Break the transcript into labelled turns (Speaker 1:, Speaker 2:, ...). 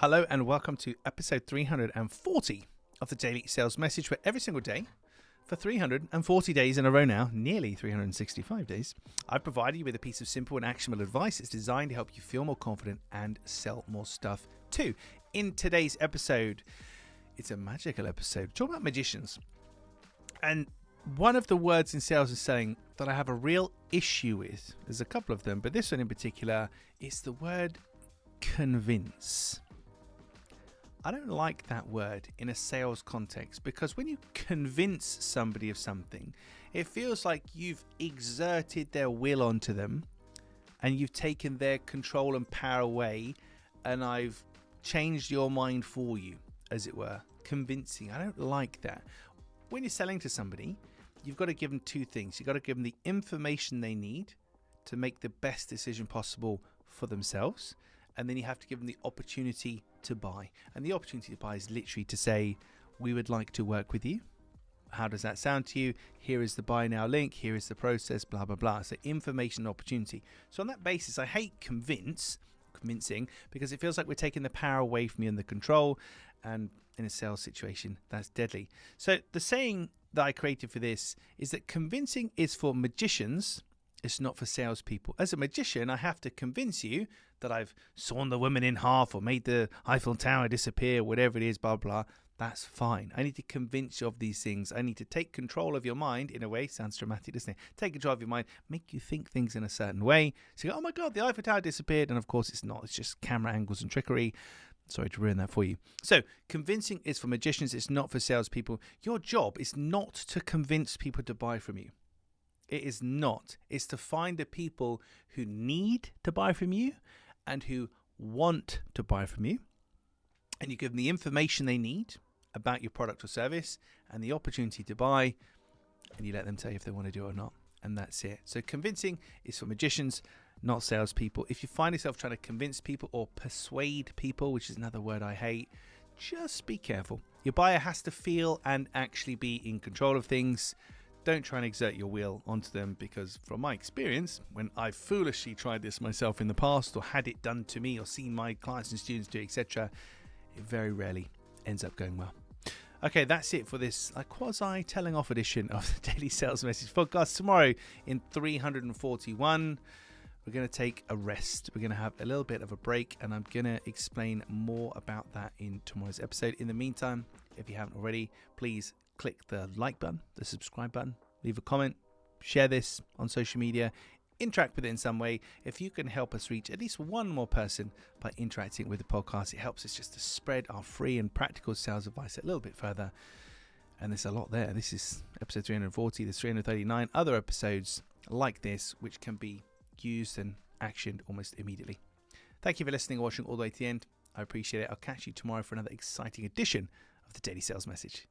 Speaker 1: Hello and welcome to episode 340 of the Daily Sales Message, where every single day for 340 days in a row now, nearly 365 days, I've provided you with a piece of simple and actionable advice. It's designed to help you feel more confident and sell more stuff too. In today's episode, it's a magical episode. Talk about magicians. And one of the words in sales and selling that I have a real issue with, there's a couple of them, but this one in particular, is the word convince. I don't like that word in a sales context, because when you convince somebody of something, it feels like you've exerted their will onto them and you've taken their control and power away, and I've changed your mind for you, as it were. Convincing. I don't like that. When you're selling to somebody, you've got to give them two things. You've got to give them the information they need to make the best decision possible for themselves. And then you have to give them the opportunity to buy. And the opportunity to buy is literally to say, we would like to work with you. How does that sound to you? Here is the buy now link. Here is the process, blah, blah, blah. So information opportunity. So on that basis, I hate convincing, because it feels like we're taking the power away from you and the control. And in a sales situation, that's deadly. So the saying that I created for this is that convincing is for magicians. It's not for salespeople. As a magician, I have to convince you that I've sawn the woman in half or made the Eiffel Tower disappear, whatever it is, blah, blah. That's fine. I need to convince you of these things. I need to take control of your mind in a way. Sounds dramatic, doesn't it? Take control of your mind, make you think things in a certain way. So you go, oh my God, the Eiffel Tower disappeared. And of course it's not. It's just camera angles and trickery. Sorry to ruin that for you. So convincing is for magicians. It's not for salespeople. Your job is not to convince people to buy from you. It is not. It's to find the people who need to buy from you and who want to buy from you. And you give them the information they need about your product or service and the opportunity to buy, and you let them tell you if they want to do it or not. And that's it. So convincing is for magicians, not salespeople. If you find yourself trying to convince people or persuade people, which is another word I hate, just be careful. Your buyer has to feel and actually be in control of things. Don't try and exert your will onto them, because from my experience, when I've foolishly tried this myself in the past or had it done to me or seen my clients and students do it, etc., it very rarely ends up going well. Okay, that's it for this quasi telling off edition of the Daily Sales Message podcast. Tomorrow in 341, we're going to take a rest. We're going to have a little bit of a break, and I'm going to explain more about that in tomorrow's episode. In the meantime, if you haven't already, please click the like button, the subscribe button, leave a comment, share this on social media, interact with it in some way. If you can help us reach at least one more person by interacting with the podcast, it helps us just to spread our free and practical sales advice a little bit further. And there's a lot there. This is episode 340. There's 339 other episodes like this, which can be used and actioned almost immediately. Thank you for listening and watching all the way to the end. I appreciate it. I'll catch you tomorrow for another exciting edition of the Daily Sales Message.